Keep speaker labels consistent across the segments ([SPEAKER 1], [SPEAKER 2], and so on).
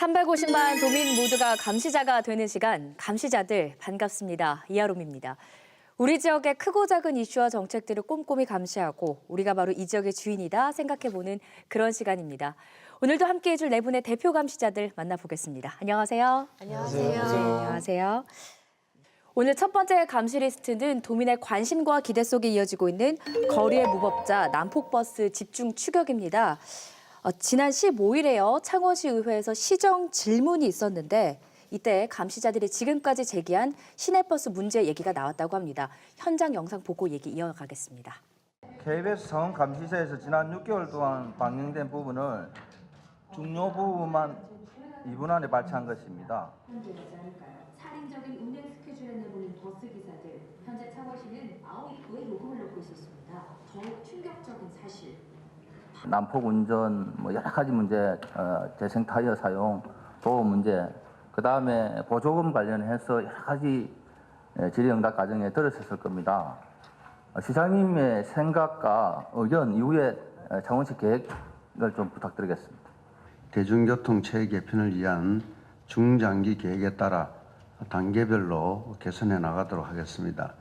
[SPEAKER 1] 350만 도민 모두가 감시자가 되는 시간, 감시자들 반갑습니다. 이하롬입니다. 우리 지역의 크고 작은 이슈와 정책들을 꼼꼼히 감시하고 우리가 바로 이 지역의 주인이다 생각해보는 그런 시간입니다. 오늘도 함께해줄 네 분의 대표 감시자들 만나보겠습니다. 안녕하세요.
[SPEAKER 2] 안녕하세요.
[SPEAKER 1] 안녕하세요. 오늘 첫 번째 감시 리스트는 도민의 관심과 기대 속에 이어지고 있는 거리의 무법자 난폭버스 집중 추격입니다. 지난 15일에요. 창원시 의회에서 시정 질문이 있었는데 이때 감시자들이 지금까지 제기한 시내버스 문제 얘기가 나왔다고 합니다. 현장 영상 보고 얘기 이어가겠습니다.
[SPEAKER 3] KBS 상원 감시사에서 지난 6개월 동안 방영된 부분을 중요 부분만 2분 안에 발췌한 것입니다.
[SPEAKER 1] 살인적인 운행 스케줄에 내보낸 버스 기사들. 현재 창원시는 9입구에 요금을 넣고 있었습니다. 더욱 충격적인 사실.
[SPEAKER 3] 난폭 운전, 여러 가지 문제, 재생 타이어 사용, 도로 문제, 그 다음에 보조금 관련해서 여러 가지 질의응답 과정에 들었을 겁니다. 시장님의 생각과 의견 이후에 창원시 계획을 좀 부탁드리겠습니다.
[SPEAKER 4] 대중교통 체계 개편을 위한 중장기 계획에 따라 단계별로 개선해 나가도록 하겠습니다.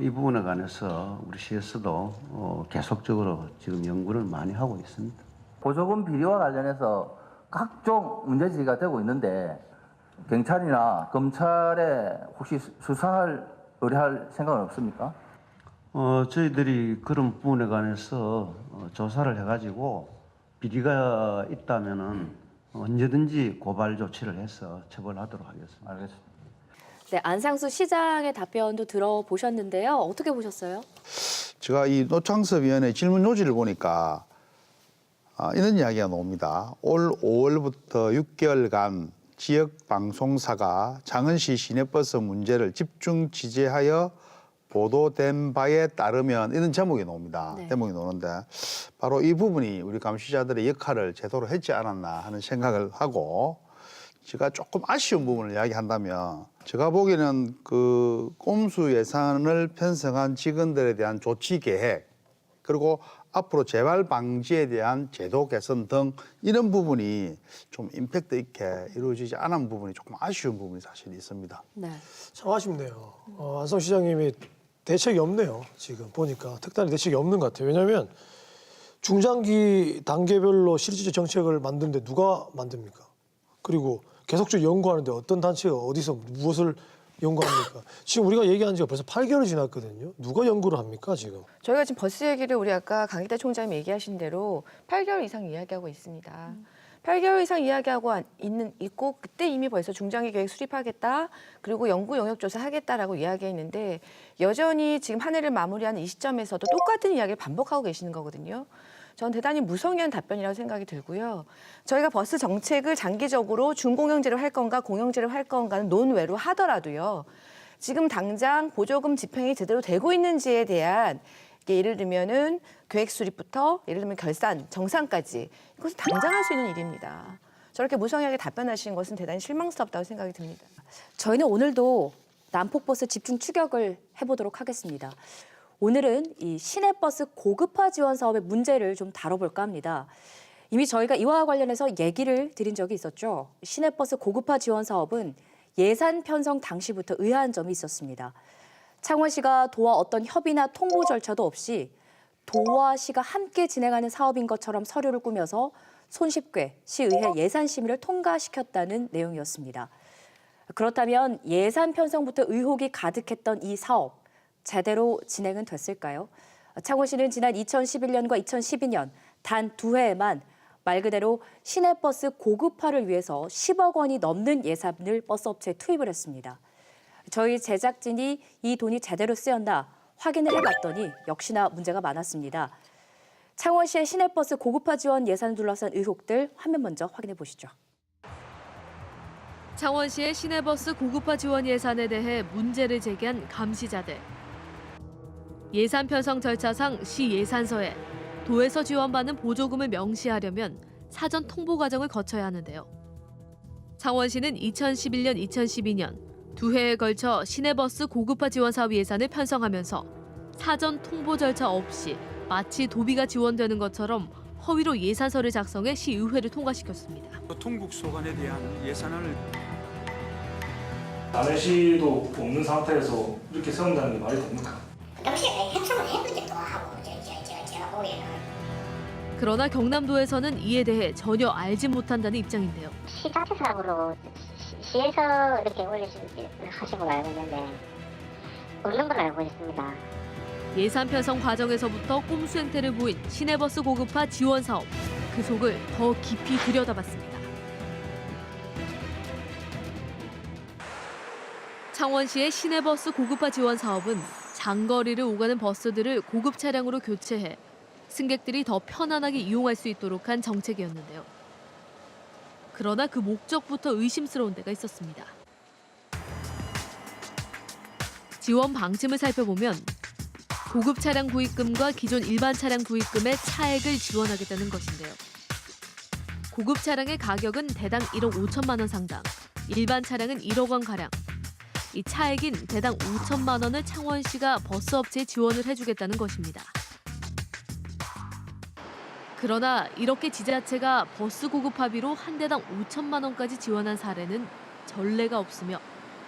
[SPEAKER 4] 이 부분에 관해서 우리 시에서도 계속적으로 지금 연구를 많이 하고 있습니다.
[SPEAKER 3] 보조금 비리와 관련해서 각종 문제 제기가 되고 있는데 경찰이나 검찰에 혹시 수사할 의뢰할 생각은 없습니까?
[SPEAKER 4] 저희들이 그런 부분에 관해서 조사를 해가지고 비리가 있다면은 언제든지 고발 조치를 해서 처벌하도록 하겠습니다.
[SPEAKER 3] 알겠습니다.
[SPEAKER 1] 네, 안상수 시장의 답변도 들어보셨는데요. 어떻게 보셨어요?
[SPEAKER 5] 제가 이 노창섭 위원의 질문 요지를 보니까 이런 이야기가 나옵니다. 올 5월부터 6개월간 지역 방송사가 창원시 시내버스 문제를 집중 취재하여 보도된 바에 따르면 이런 제목이 나옵니다.
[SPEAKER 1] 네.
[SPEAKER 5] 제목이 나오는데 바로 이 부분이 우리 감시자들의 역할을 제대로 했지 않았나 하는 생각을 하고 제가 조금 아쉬운 부분을 이야기한다면 제가 보기에는 그 꼼수 예산을 편성한 직원들에 대한 조치 계획 그리고 앞으로 재발 방지에 대한 제도 개선 등 이런 부분이 좀 임팩트 있게 이루어지지 않은 부분이 조금 아쉬운 부분이 사실 있습니다.
[SPEAKER 1] 네.
[SPEAKER 2] 참 아쉽네요. 안성 시장님이 대책이 없네요. 지금 보니까 특단의 대책이 없는 것 같아요. 왜냐하면 중장기 단계별로 실질적 정책을 만드는데 누가 만듭니까? 그리고 계속적으로 연구하는데 어떤 단체가 어디서 무엇을 연구합니까? 지금 우리가 얘기한 지가 벌써 8개월이 지났거든요. 누가 연구를 합니까 지금?
[SPEAKER 6] 저희가 지금 버스 얘기를 우리 아까 강기태 총장님이 얘기하신 대로 8개월 이상 이야기하고 있습니다. 8개월 이상 이야기하고 있고 그때 이미 벌써 중장기 계획 수립하겠다. 그리고 연구 영역 조사 하겠다라고 이야기했는데 여전히 지금 한 해를 마무리하는 이 시점에서도 똑같은 이야기를 반복하고 계시는 거거든요. 전 대단히 무성의한 답변이라고 생각이 들고요. 저희가 버스 정책을 장기적으로 준공영제로 할 건가 공영제로 할 건가는 논외로 하더라도요. 지금 당장 보조금 집행이 제대로 되고 있는지에 대한 예를 들면은 계획 수립부터 예를 들면 결산, 정산까지 이것은 당장 할 수 있는 일입니다. 저렇게 무성의하게 답변하시는 것은 대단히 실망스럽다고 생각이 듭니다.
[SPEAKER 1] 저희는 오늘도 난폭버스 집중 추격을 해보도록 하겠습니다. 오늘은 이 시내버스 고급화 지원 사업의 문제를 좀 다뤄볼까 합니다. 이미 저희가 이와 관련해서 얘기를 드린 적이 있었죠. 시내버스 고급화 지원 사업은 예산 편성 당시부터 의아한 점이 있었습니다. 창원시가 도와 어떤 협의나 통보 절차도 없이 도와 시가 함께 진행하는 사업인 것처럼 서류를 꾸며서 손쉽게 시의회 예산심의를 통과시켰다는 내용이었습니다. 그렇다면 예산 편성부터 의혹이 가득했던 이 사업, 제대로 진행은 됐을까요? 창원시는 지난 2011년과 2012년 단 2해에만 말 그대로 시내버스 고급화를 위해서 10억 원이 넘는 예산을 버스업체에 투입을 했습니다. 저희 제작진이 이 돈이 제대로 쓰였나 확인을 해봤더니 역시나 문제가 많았습니다. 창원시의 시내버스 고급화 지원 예산을 둘러싼 의혹들 화면 먼저 확인해 보시죠.
[SPEAKER 7] 창원시의 시내버스 고급화 지원 예산에 대해 문제를 제기한 감시자들. 예산 편성 절차상 시 예산서에 도에서 지원받는 보조금을 명시하려면 사전 통보 과정을 거쳐야 하는데요. 창원시는 2011년, 2012년 2회에 걸쳐 시내버스 고급화 지원 사업 예산을 편성하면서 사전 통보 절차 없이 마치 도비가 지원되는 것처럼 허위로 예산서를 작성해 시의회를 통과시켰습니다.
[SPEAKER 8] 통국소관에 대한 예산안을
[SPEAKER 9] 남해시도 없는 상태에서 이렇게 세운다는 게 말이 됩니까?
[SPEAKER 10] 당시에 협상을 했는데도 하고 제가 보기에는
[SPEAKER 7] 그러나 경남도에서는 이에 대해 전혀 알지 못한다는 입장인데요.
[SPEAKER 10] 시 자체 사업으로 시에서 이렇게 하신 걸로 알고 있는데 없는 걸로 알고 있습니다.
[SPEAKER 7] 예산 편성 과정에서부터 꼼수 행태를 보인 시내버스 고급화 지원 사업. 그 속을 더 깊이 들여다봤습니다. 창원시의 시내버스 고급화 지원 사업은 장거리를 오가는 버스들을 고급 차량으로 교체해 승객들이 더 편안하게 이용할 수 있도록 한 정책이었는데요. 그러나 그 목적부터 의심스러운 데가 있었습니다. 지원 방침을 살펴보면 고급 차량 구입금과 기존 일반 차량 구입금의 차액을 지원하겠다는 것인데요. 고급 차량의 가격은 대당 1억 5천만 원 상당, 일반 차량은 1억 원 가량. 이 차액인 대당 5천만 원을 창원시가 버스업체에 지원을 해주겠다는 것입니다. 그러나 이렇게 지자체가 버스 고급화비로 한 대당 5천만 원까지 지원한 사례는 전례가 없으며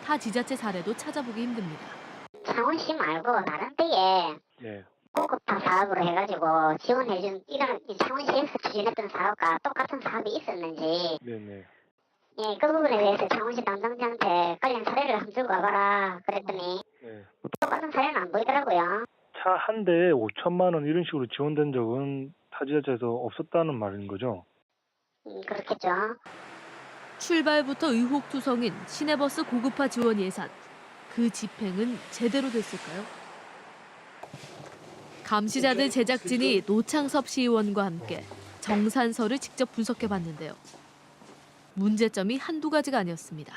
[SPEAKER 7] 타 지자체 사례도 찾아보기 힘듭니다.
[SPEAKER 10] 창원시 말고 다른 때에
[SPEAKER 9] 네.
[SPEAKER 10] 고급화 사업으로 해가지고 지원해준 이런 창원시에서 추진했던 사업과 똑같은 사업이 있었는지
[SPEAKER 9] 네네.
[SPEAKER 10] 예, 그 부분에 대해서 창원시 담당자한테 관련 사례를 한번 들고 와봐라 그랬더니
[SPEAKER 9] 네.
[SPEAKER 10] 똑같은 사례는 안 보이더라고요.
[SPEAKER 9] 차 한 대에 5천만 원 이런 식으로 지원된 적은 타지자체에서 없었다는 말인 거죠?
[SPEAKER 10] 그렇겠죠.
[SPEAKER 7] 출발부터 의혹투성인 시내버스 고급화 지원 예산. 그 집행은 제대로 됐을까요? 감시자들 제작진이 노창섭 시의원과 함께 정산서를 직접 분석해봤는데요. 문제점이 한두 가지가 아니었습니다.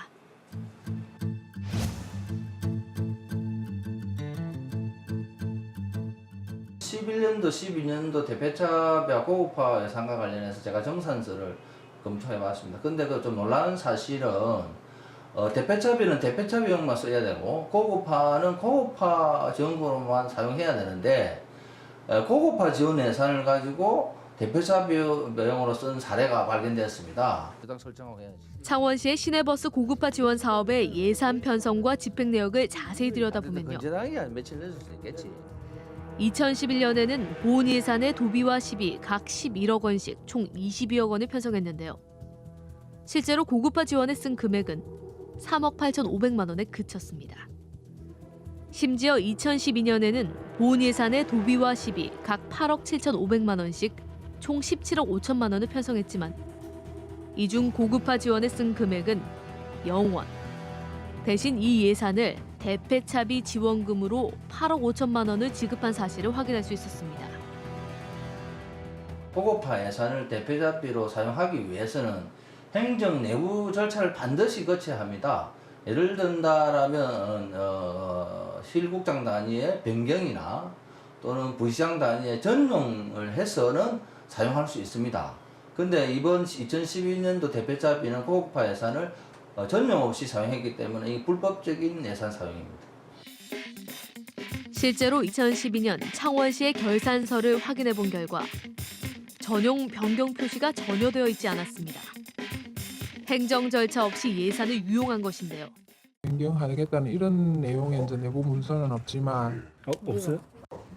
[SPEAKER 3] (11년도) (12년도) 대폐차비와 고급화 예산과 관련해서 제가 정산서를 검토해봤습니다. 근데 그 좀 놀라운 사실은 대폐차비는 대폐차 비용만 써야 되고 고급화는 고급화 지원금으로만 사용해야 되는데 고급화 지원 예산을 가지고 대폐차 비용으로 쓴 사례가 발견되었습니다. 부당 설정하고 해야지.
[SPEAKER 7] 창원시의 시내버스 고급화 지원 사업의 예산 편성과 집행 내역을 자세히 들여다보면요.
[SPEAKER 3] 건전하게 며칠 내줄 수 있겠지.
[SPEAKER 7] 2011년에는 보훈 예산의 도비와 시비 각 11억 원씩 총 22억 원을 편성했는데요. 실제로 고급화 지원에 쓴 금액은 3억 8,500만 원에 그쳤습니다. 심지어 2012년에는 보훈 예산의 도비와 시비 각 8억 7,500만 원씩 총 17억 5천만 원을 편성했지만 이 중 고급화 지원에 쓴 금액은 0원. 대신 이 예산을 대폐차비 지원금으로 8억 5천만 원을 지급한 사실을 확인할 수 있었습니다.
[SPEAKER 3] 고급화 예산을 대폐차비로 사용하기 위해서는 행정 내부 절차를 반드시 거쳐야 합니다. 예를 든다라면 실국장 단위의 변경이나 또는 부시장 단위의 전용을 해서는 사용할 수 있습니다. 근데 이번 2012년도 대폐차비는 고급화 예산을 전용 없이 사용했기 때문에 이 불법적인 예산 사용입니다.
[SPEAKER 7] 실제로 2012년 창원시의 결산서를 확인해 본 결과 전용 변경 표시가 전혀 되어 있지 않았습니다. 행정 절차 없이 예산을 유용한 것인데요.
[SPEAKER 11] 변경하겠다는 이런 내용의 이제 내부 문서는 없지만
[SPEAKER 9] 없어요?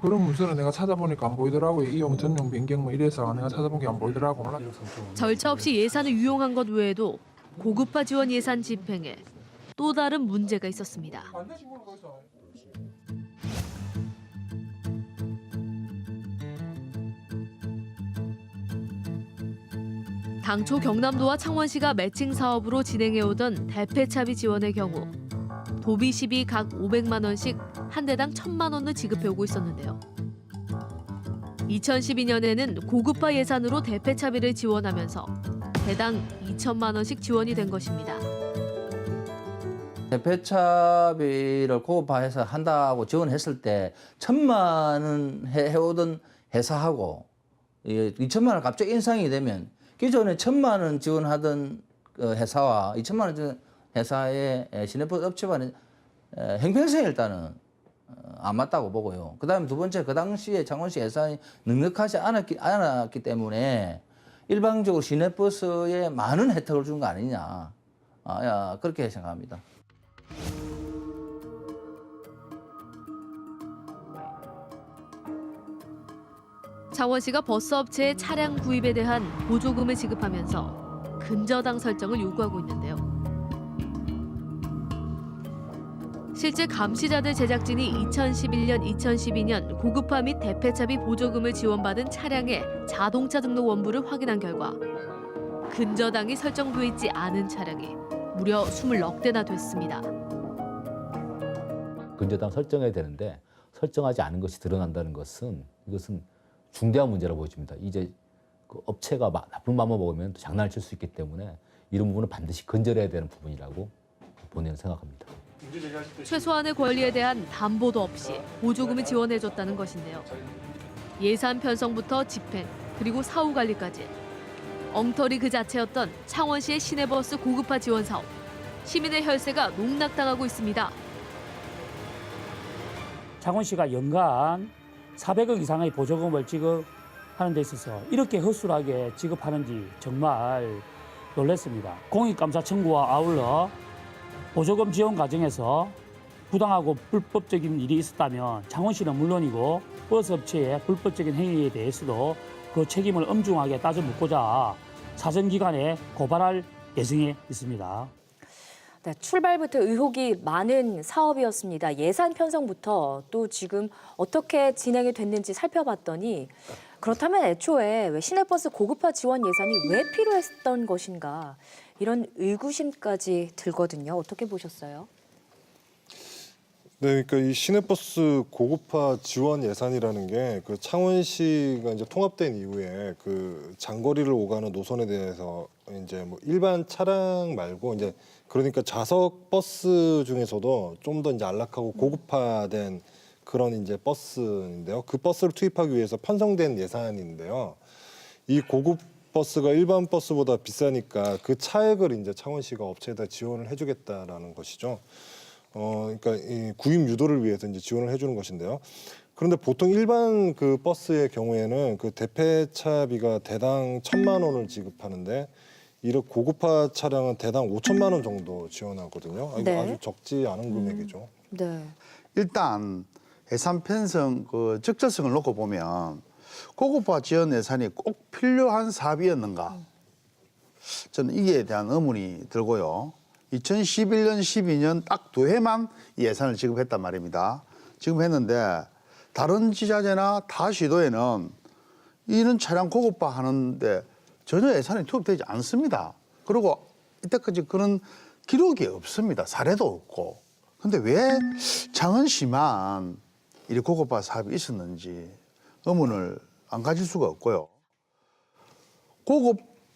[SPEAKER 11] 그런 문서는 내가 찾아보니까 안 보이더라고요. 이용 전용 변경 뭐 이래서 내가 찾아본 게 안 보이더라고.
[SPEAKER 7] 절차 없이 예산을 유용한 것 외에도 고급화 지원 예산 집행에 또 다른 문제가 있었습니다. 당초 경남도와 창원시가 매칭 사업으로 진행해오던 대폐차비 지원의 경우 도비 시비 각 500만 원씩 한 대당 1,000만 원을 지급해오고 있었는데요. 2012년에는 고급화 예산으로 대폐차비를 지원하면서 대당 2천만 원씩 지원이 된 것입니다.
[SPEAKER 3] 대폐차비를 고급화해서 한다고 지원했을 때 1,000만 원 해오던 회사하고 2천만 원 갑자기 인상이 되면 기존에 1,000만 원 지원하던 회사와 2천만 원 회사의 시내버스 업체와는 형평성이 일단은 안 맞다고 보고요. 그다음에 두 번째, 그 당시에 창원시 예산이 넉넉하지 않았기 때문에 일방적으로 시내버스에 많은 혜택을 준 거 아니냐, 그렇게 생각합니다.
[SPEAKER 7] 창원시가 버스업체의 차량 구입에 대한 보조금을 지급하면서 근저당 설정을 요구하고 있는데요. 실제 감시자들 제작진이 2011년, 2012년 고급화 및 대폐차비 보조금을 지원받은 차량의 자동차 등록 원부를 확인한 결과 근저당이 설정돼 있지 않은 차량이 무려 20억 대나 됐습니다.
[SPEAKER 12] 근저당 설정해야 되는데 설정하지 않은 것이 드러난다는 것은 이것은 중대한 문제라고 보여집니다. 이제 그 업체가 나쁜 마음만 먹으면 또 장난을 칠 수 있기 때문에 이런 부분은 반드시 근절해야 되는 부분이라고 본인은 생각합니다.
[SPEAKER 7] 최소한의 권리에 대한 담보도 없이 보조금을 지원해줬다는 것인데요. 예산 편성부터 집행, 그리고 사후 관리까지 엉터리 그 자체였던 창원시의 시내버스 고급화 지원 사업. 시민의 혈세가 농락당하고 있습니다.
[SPEAKER 13] 창원시가 연간 400억 이상의 보조금을 지급하는 데 있어서 이렇게 허술하게 지급하는지 정말 놀랐습니다. 공익감사 청구와 아울러 보조금 지원 과정에서 부당하고 불법적인 일이 있었다면 창원시는 물론이고 버스업체의 불법적인 행위에 대해서도 그 책임을 엄중하게 따져 묻고자 사정기관에 고발할 예정에 있습니다.
[SPEAKER 1] 네, 출발부터 의혹이 많은 사업이었습니다. 예산 편성부터 또 지금 어떻게 진행이 됐는지 살펴봤더니 그렇다면 애초에 왜 시내버스 고급화 지원 예산이 왜 필요했던 것인가 이런 의구심까지 들거든요. 어떻게 보셨어요?
[SPEAKER 14] 네, 그러니까 이 시내버스 고급화 지원 예산이라는 게 그 창원시가 이제 통합된 이후에 그 장거리를 오가는 노선에 대해서 이제 뭐 일반 차량 말고 이제 그러니까 좌석 버스 중에서도 좀 더 이제 안락하고 고급화된 그런 이제 버스인데요. 그 버스를 투입하기 위해서 편성된 예산인데요. 이 고급 버스가 일반 버스보다 비싸니까 그 차액을 이제 창원시가 업체에다 지원을 해주겠다라는 것이죠. 그러니까 이 구입 유도를 위해서 이제 지원을 해주는 것인데요. 그런데 보통 일반 그 버스의 경우에는 그 대폐차비가 대당 1,000만 원을 지급하는데 이런 고급화 차량은 대당 5천만 원 정도 지원하거든요.
[SPEAKER 1] 네.
[SPEAKER 14] 아주 적지 않은 금액이죠.
[SPEAKER 1] 네.
[SPEAKER 5] 일단 예산 편성 그 적절성을 놓고 보면 고급화 지원 예산이 꼭 필요한 사업이었는가? 저는 이에 대한 의문이 들고요. 2011년, 12년 딱 2해만 예산을 지급했단 말입니다. 지급했는데 다른 지자체나 타 시도에는 이런 차량 고급화 하는데 전혀 예산이 투입되지 않습니다. 그리고 이때까지 그런 기록이 없습니다. 사례도 없고. 근데 왜 창원시만 이 고급화 사업이 있었는지 의문을 안 가질 수가 없고요.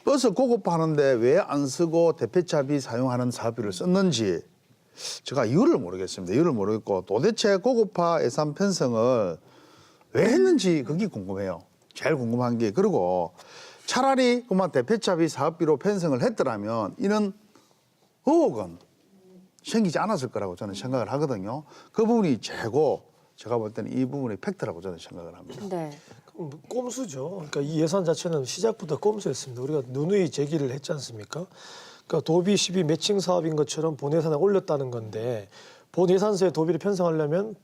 [SPEAKER 5] 버스 고급화하는데 왜 안 쓰고 대폐차비 사용하는 사업비를 썼는지 제가 이유를 모르겠습니다. 이유를 모르겠고 도대체 고급화 예산 편성을 왜 했는지 그게 궁금해요. 제일 궁금한 게. 그리고 차라리 그만 대폐차비 사업비로 편성을 했더라면 이런 의혹은 생기지 않았을 거라고 저는 생각을 하거든요. 그 부분이 제고 제가 볼 때는 이 부분이 팩트라고 저는 생각을 합니다.
[SPEAKER 1] 네.
[SPEAKER 2] 꼼수죠. 그러니까 이 예산 자체는 시작부터 꼼수였습니다. 우리가 누누이 제기를 했지 않습니까? 그러니까 도비 12 매칭 사업인 것처럼 본 예산을 올렸다는 건데 본 예산서에 도비를 편성하려면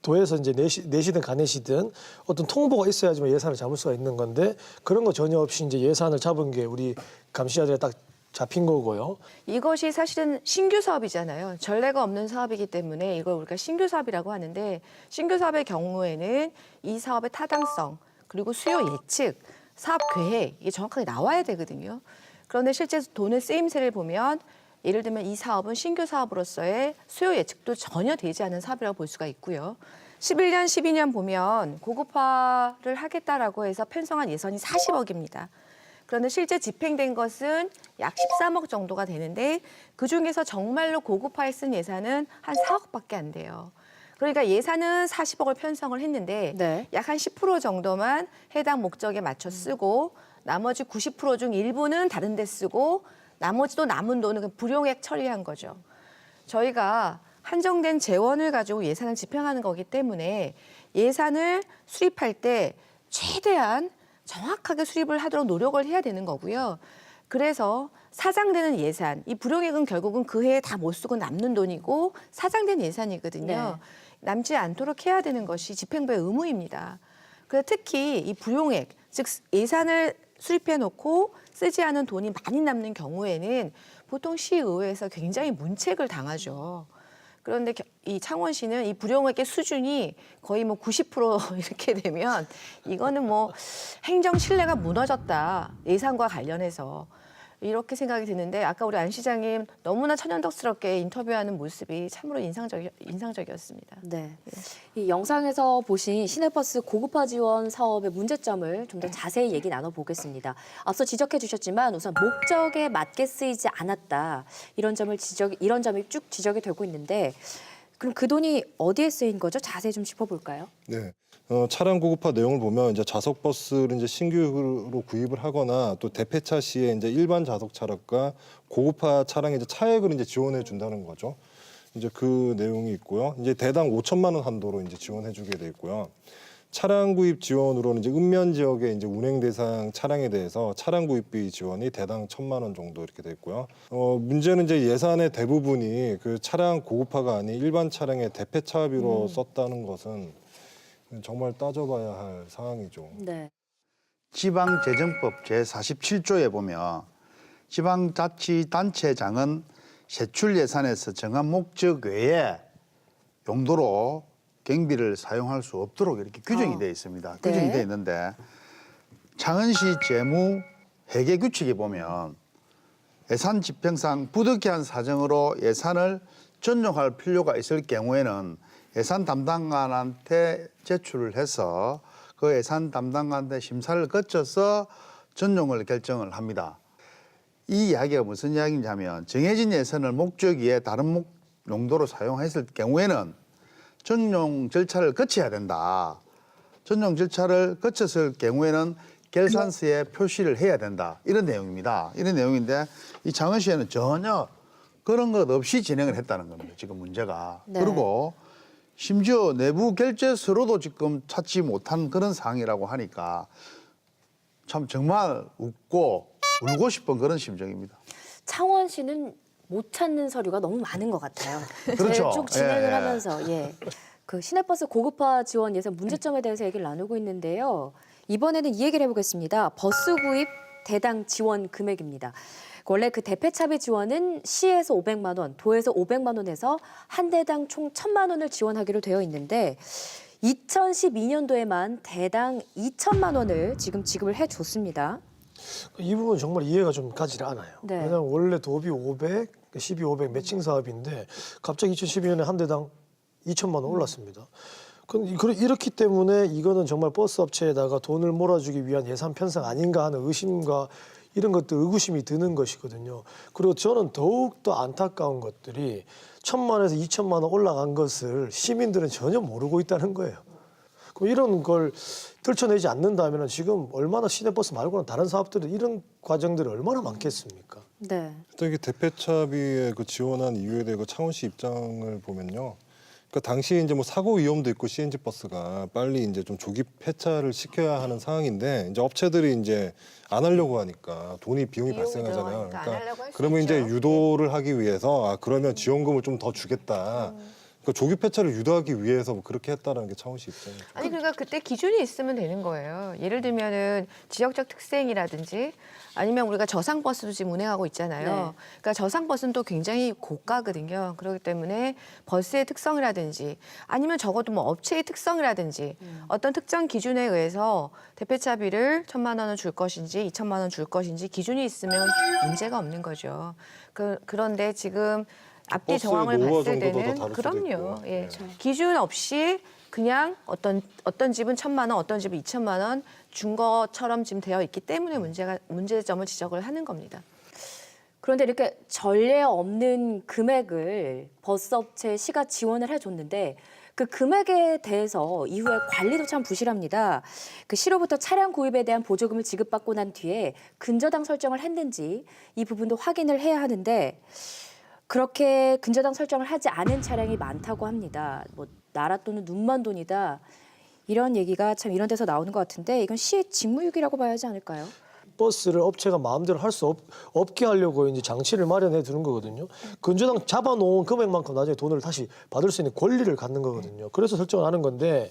[SPEAKER 2] 도에서 이제 내시든 가내시든 어떤 통보가 있어야지만 예산을 잡을 수가 있는 건데 그런 거 전혀 없이 이제 예산을 잡은 게 우리 감시자들에 딱 잡힌 거고요.
[SPEAKER 6] 이것이 사실은 신규 사업이잖아요. 전례가 없는 사업이기 때문에 이걸 우리가 신규 사업이라고 하는데 신규 사업의 경우에는 이 사업의 타당성 그리고 수요 예측, 사업 계획 이게 정확하게 나와야 되거든요. 그런데 실제 돈의 쓰임새를 보면 예를 들면 이 사업은 신규 사업으로서의 수요 예측도 전혀 되지 않은 사업이라고 볼 수가 있고요. 11년, 12년 보면 고급화를 하겠다라고 해서 편성한 예산이 40억입니다. 그런데 실제 집행된 것은 약 13억 정도가 되는데 그중에서 정말로 고급화에 쓴 예산은 한 4억밖에 안 돼요. 그러니까 예산은 40억을 편성을 했는데
[SPEAKER 1] 네.
[SPEAKER 6] 약 한 10% 정도만 해당 목적에 맞춰 쓰고 나머지 90% 중 일부는 다른 데 쓰고 나머지도 남은 돈은 불용액 처리한 거죠. 저희가 한정된 재원을 가지고 예산을 집행하는 거기 때문에 예산을 수립할 때 최대한 정확하게 수립을 하도록 노력을 해야 되는 거고요. 그래서 사장되는 예산, 이 불용액은 결국은 그 해에 다 못 쓰고 남는 돈이고 사장된 예산이거든요.
[SPEAKER 1] 네.
[SPEAKER 6] 남지 않도록 해야 되는 것이 집행부의 의무입니다. 그래서 특히 이 불용액, 즉 예산을 수립해 놓고 쓰지 않은 돈이 많이 남는 경우에는 보통 시의회에서 굉장히 문책을 당하죠. 그런데 이 창원시는 이 불용액의 수준이 거의 뭐 90% 이렇게 되면 이거는 뭐 행정 신뢰가 무너졌다. 예산과 관련해서. 이렇게 생각이 드는데 아까 우리 안 시장님 너무나 천연덕스럽게 인터뷰하는 모습이 참으로 인상적이었습니다.
[SPEAKER 1] 네. 이 영상에서 보신 시내버스 고급화 지원 사업의 문제점을 좀 더 자세히 얘기 나눠보겠습니다. 앞서 지적해 주셨지만 우선 목적에 맞게 쓰이지 않았다. 이런 점이 쭉 지적이 되고 있는데 그럼 그 돈이 어디에 쓰인 거죠? 자세히 좀 짚어볼까요?
[SPEAKER 14] 네. 차량 고급화 내용을 보면 이제 좌석 버스를 이제 신규로 구입을 하거나 또 대폐차 시에 이제 일반 좌석 차량과 고급화 차량의 이제 차액을 이제 지원해 준다는 거죠. 이제 그 내용이 있고요. 이제 대당 5천만 원 한도로 이제 지원해 주게 돼 있고요. 차량 구입 지원으로는 이제 읍면 지역의 이제 운행 대상 차량에 대해서 차량 구입비 지원이 대당 1,000만 원 정도 이렇게 돼 있고요. 문제는 이제 예산의 대부분이 그 차량 고급화가 아닌 일반 차량의 대폐차비로 썼다는 것은 정말 따져봐야 할 상황이죠.
[SPEAKER 1] 네.
[SPEAKER 5] 지방재정법 제47조에 보면 지방자치단체장은 세출 예산에서 정한 목적 외에 용도로 경비를 사용할 수 없도록 이렇게 규정이 되어 있습니다.
[SPEAKER 1] 네.
[SPEAKER 5] 규정이 되어 있는데 창원시 재무 회계 규칙에 보면 예산 집행상 부득이한 사정으로 예산을 전용할 필요가 있을 경우에는 예산 담당관한테 제출을 해서 그 예산 담당관한테 심사를 거쳐서 전용을 결정을 합니다. 이 이야기가 무슨 이야기냐면 정해진 예산을 목적 외에 다른 용도로 사용했을 경우에는 전용 절차를 거쳐야 된다. 전용 절차를 거쳤을 경우에는 결산서에 표시를 해야 된다. 이런 내용입니다. 이런 내용인데 이 창원시에는 전혀 그런 것 없이 진행을 했다는 겁니다. 지금 문제가.
[SPEAKER 1] 네.
[SPEAKER 5] 그리고 심지어 내부 결제서로도 지금 찾지 못한 그런 상황이라고 하니까 참 정말 웃고 울고 싶은 그런 심정입니다.
[SPEAKER 1] 창원시는 못 찾는 서류가 너무 많은 것 같아요.
[SPEAKER 5] 그렇죠.
[SPEAKER 1] 쭉 진행을
[SPEAKER 5] 예.
[SPEAKER 1] 하면서 그 시내버스 고급화 지원 예산 문제점에 대해서 얘기를 나누고 있는데요. 이번에는 이 얘기를 해보겠습니다. 버스 구입 대당 지원 금액입니다. 원래 그 대폐차비 지원은 시에서 500만 원, 도에서 500만 원에서 한 대당 총 1,000만 원을 지원하기로 되어 있는데 2012년도에만 대당 2천만 원을 지금 지급을 해줬습니다.
[SPEAKER 2] 이 부분 정말 이해가 좀 가지 않아요.
[SPEAKER 1] 네.
[SPEAKER 2] 왜냐하면 원래 도비 500, 12, 500 매칭 사업인데 갑자기 2012년에 한 대당 2천만 원 올랐습니다. 이렇기 때문에 이거는 정말 버스 업체에다가 돈을 몰아주기 위한 예산 편성 아닌가 하는 의심과 이런 것들 의구심이 드는 것이거든요. 그리고 저는 더욱더 안타까운 것들이 1,000만 원에서 2천만 원 올라간 것을 시민들은 전혀 모르고 있다는 거예요. 그럼 이런 걸 들춰내지 않는다면 지금 얼마나 시내버스 말고는 다른 사업들은 이런 과정들이 얼마나 많겠습니까?
[SPEAKER 1] 네.
[SPEAKER 14] 일단 이게 대폐차비에 그 지원한 이유에 대해 그 창원시 입장을 보면요. 그러니까 당시 이제 뭐 사고 위험도 있고 CNG 버스가 빨리 이제 좀 조기 폐차를 시켜야 하는 상황인데 이제 업체들이 이제 안 하려고 하니까 비용이 발생하잖아요. 그러니까 그러면 이제 유도를 하기 위해서 그러면 지원금을 좀 더 주겠다. 그러니까 조기 폐차를 유도하기 위해서 뭐 그렇게 했다는 게 창원시 입장이죠.
[SPEAKER 6] 아니 그러니까 그때 기준이 있으면 되는 거예요. 예를 들면은 지역적 특성이라든지 아니면 우리가 저상 버스도 지금 운행하고 있잖아요.
[SPEAKER 1] 네.
[SPEAKER 6] 그러니까 저상 버스는 또 굉장히 고가거든요. 그렇기 때문에 버스의 특성이라든지 아니면 적어도 뭐 업체의 특성이라든지 어떤 특정 기준에 의해서 대폐차비를 1,000만 원을 줄 것인지 2천만 원 줄 것인지 기준이 있으면 문제가 없는 거죠. 그런데 지금 앞뒤 정황을 봤을 때는 그럼요. 예. 기준 없이 그냥 어떤 집은 1,000만 원, 어떤 집은 2천만 원 준 것처럼 지금 되어 있기 때문에 문제점을 지적을 하는 겁니다.
[SPEAKER 1] 그런데 이렇게 전례 없는 금액을 버스업체 시가 지원을 해줬는데 그 금액에 대해서 이후에 관리도 참 부실합니다. 그 시로부터 차량 구입에 대한 보조금을 지급받고 난 뒤에 근저당 설정을 했는지 이 부분도 확인을 해야 하는데 그렇게 근저당 설정을 하지 않은 차량이 많다고 합니다. 뭐 나라 돈은 눈만 돈이다. 이런 얘기가 참 이런 데서 나오는 것 같은데 이건 시의 직무유기라고 봐야 하지 않을까요?
[SPEAKER 2] 버스를 업체가 마음대로 할 수 없게 하려고 이제 장치를 마련해 두는 거거든요. 근저당 잡아놓은 금액만큼 나중에 돈을 다시 받을 수 있는 권리를 갖는 거거든요. 그래서 설정을 하는 건데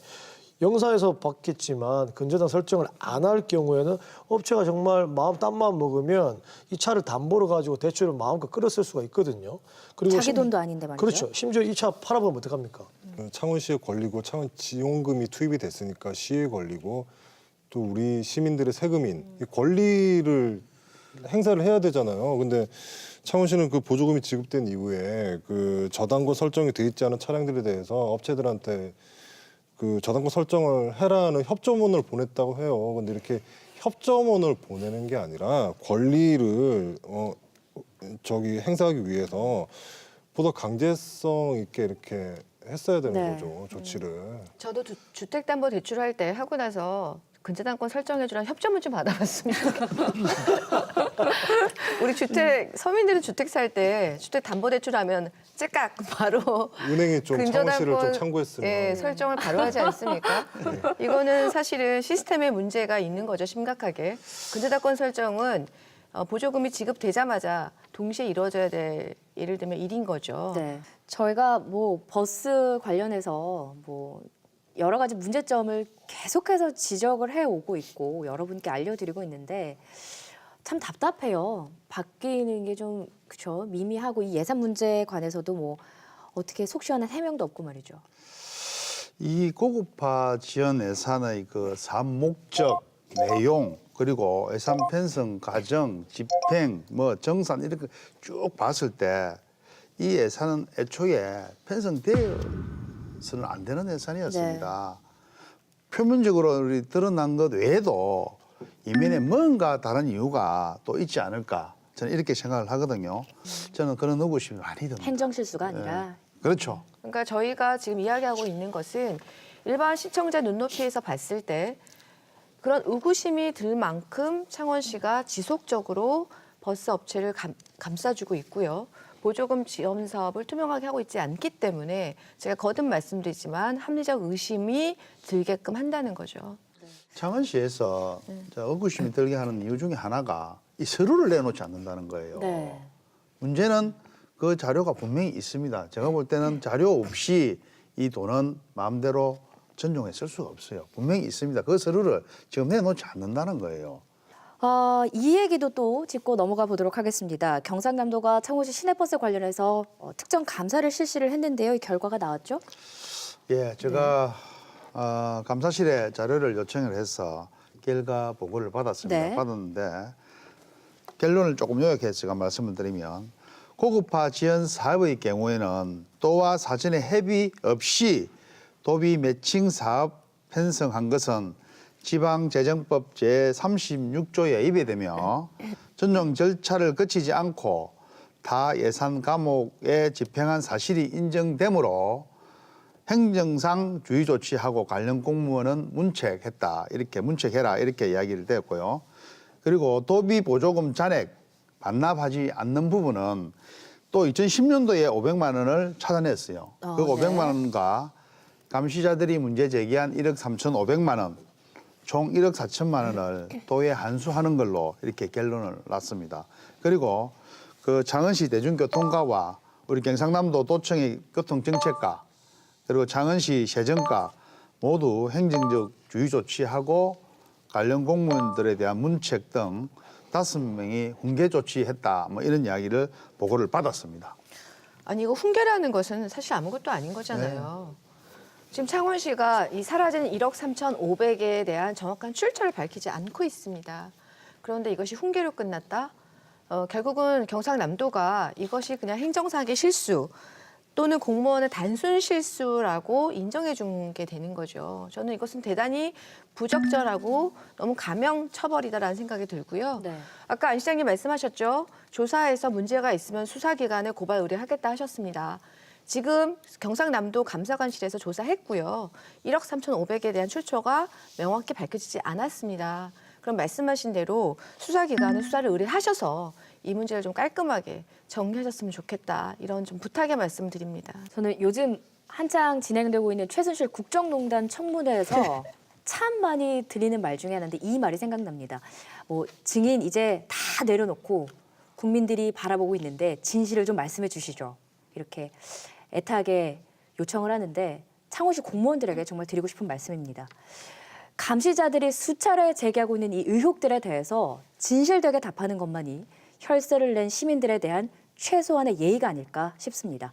[SPEAKER 2] 영사에서 봤겠지만 근저당 설정을 안 할 경우에는 업체가 정말 딴 마음 먹으면 이 차를 담보로 가지고 대출을 마음껏 끌어쓸 수가 있거든요. 그리고
[SPEAKER 1] 자기 돈도 아닌데 말이죠.
[SPEAKER 2] 그렇죠. 심지어 이 차 팔아보면 어떡합니까?
[SPEAKER 14] 창원시에 걸리고 창원 지원금이 투입이 됐으니까 시에 걸리고 또 우리 시민들의 세금인 이 권리를 행사를 해야 되잖아요. 근데 창원시는 그 보조금이 지급된 이후에 그 저당권 설정이 돼 있지 않은 차량들에 대해서 업체들한테 그 저당권 설정을 해라는 협조문을 보냈다고 해요. 근데 이렇게 협조문을 보내는 게 아니라 권리를 행사하기 위해서 보다 강제성 있게 이렇게 했어야 되는 거죠, 조치를.
[SPEAKER 6] 저도 주택담보대출할 때 하고 나서 근저당권 설정해주라는 협조문 좀 받아봤으면 좋겠어요. 우리 서민들은 주택 살 때 주택담보대출하면 째깍 바로
[SPEAKER 14] 은행이 좀 창원시를 좀 참고했으면.
[SPEAKER 6] 예, 설정을 바로 하지 않습니까? 이거는 사실은 시스템에 문제가 있는 거죠, 심각하게. 근저당권 설정은 보조금이 지급되자마자 동시에 이루어져야 될 예를 들면 일인 거죠.
[SPEAKER 1] 네. 저희가 뭐 버스 관련해서 뭐 여러 가지 문제점을 계속해서 지적을 해오고 있고 여러분께 알려드리고 있는데 참 답답해요. 바뀌는 게 좀 그렇죠. 미미하고 이 예산 문제에 관해서도 뭐 어떻게 속 시원한 해명도 없고 말이죠.
[SPEAKER 5] 이 고급화 지원 예산의 그 사업 목적, 내용 그리고 예산 편성 과정, 집행, 뭐 정산 이렇게 쭉 봤을 때 이 예산은 애초에 편성되어서는 안 되는 예산이었습니다. 표면적으로 우리 드러난 것 외에도 이면에 뭔가 다른 이유가 또 있지 않을까 저는 이렇게 생각을 하거든요. 저는 그런 의구심이 많이 듭니다.
[SPEAKER 1] 행정 실수가 아니라.
[SPEAKER 5] 그렇죠.
[SPEAKER 6] 그러니까 저희가 지금 이야기하고 있는 것은 일반 시청자 눈높이에서 봤을 때 그런 의구심이 들 만큼 창원시가 지속적으로 버스 업체를 감싸주고 있고요. 보조금 지원 사업을 투명하게 하고 있지 않기 때문에 제가 거듭 말씀드리지만 합리적 의심이 들게끔 한다는 거죠.
[SPEAKER 5] 창원시에서 의구심이 들게 하는 이유 중에 하나가 이 서류를 내놓지 않는다는 거예요.
[SPEAKER 1] 네.
[SPEAKER 5] 문제는 그 자료가 분명히 있습니다. 제가 볼 때는 자료 없이 이 돈은 마음대로 전용해 쓸 수가 없어요. 분명히 있습니다. 그 서류를 지금 내놓지 않는다는 거예요.
[SPEAKER 1] 이 얘기도 또 짚고 넘어가 보도록 하겠습니다. 경상남도가 창원시 시내버스 관련해서 특정 감사를 실시를 했는데요. 이 결과가 나왔죠?
[SPEAKER 5] 예, 제가 감사실에 자료를 요청을 해서 결과 보고를 받았습니다.
[SPEAKER 1] 네.
[SPEAKER 5] 받았는데 결론을 조금 요약해서 제가 말씀을 드리면 고급화 지원 사업의 경우에는 또와 사전에 협의 없이 도비 매칭 사업 편성한 것은 지방재정법 제36조에 위배되며 전용 절차를 거치지 않고 타 예산 과목에 집행한 사실이 인정되므로 행정상 주의 조치하고 관련 공무원은 문책했다. 이렇게 문책해라. 이렇게 이야기를 드렸고요. 그리고 도비 보조금 잔액 반납하지 않는 부분은 또 2010년도에 500만 원을 차단했어요. 그 500만 원과 감시자들이 문제 제기한 1억 3,500만 원, 총 1억 4천만 원을 도에 환수하는 걸로 이렇게 결론을 났습니다. 그리고 그 창원시 대중교통과와 우리 경상남도 도청의 교통정책과 그리고 창원시 세정과 모두 행정적 주의 조치하고 관련 공무원들에 대한 문책 등 5명이 훈계 조치했다. 뭐 이런 이야기를 보고를 받았습니다.
[SPEAKER 6] 아니 이거 훈계라는 것은 사실 아무것도 아닌 거잖아요. 지금 창원시가 이 사라진 1억 3,500에 대한 정확한 출처를 밝히지 않고 있습니다. 그런데 이것이 훈계로 끝났다? 결국은 경상남도가 이것이 그냥 행정상의 실수 또는 공무원의 단순 실수라고 인정해 준 게 되는 거죠. 저는 이것은 대단히 부적절하고 너무 감형 처벌이다라는 생각이 들고요.
[SPEAKER 1] 네.
[SPEAKER 6] 아까 안 시장님 말씀하셨죠. 조사에서 문제가 있으면 수사기관에 고발 의뢰하겠다 하셨습니다. 지금 경상남도 감사관실에서 조사했고요. 1억 3,500에 대한 출처가 명확히 밝혀지지 않았습니다. 그럼 말씀하신 대로 수사기관은 수사를 의뢰하셔서 이 문제를 좀 깔끔하게 정리하셨으면 좋겠다. 이런 좀 부탁의 말씀드립니다.
[SPEAKER 1] 저는 요즘 한창 진행되고 있는 최순실 국정농단 청문회에서 참 많이 들리는 말 중에 하나인데 이 말이 생각납니다. 뭐 증인 이제 다 내려놓고 국민들이 바라보고 있는데 진실을 좀 말씀해 주시죠. 이렇게 애타게 요청을 하는데 창원시 공무원들에게 정말 드리고 싶은 말씀입니다. 감시자들이 수차례 제기하고 있는 이 의혹들에 대해서 진실되게 답하는 것만이 혈세를 낸 시민들에 대한 최소한의 예의가 아닐까 싶습니다.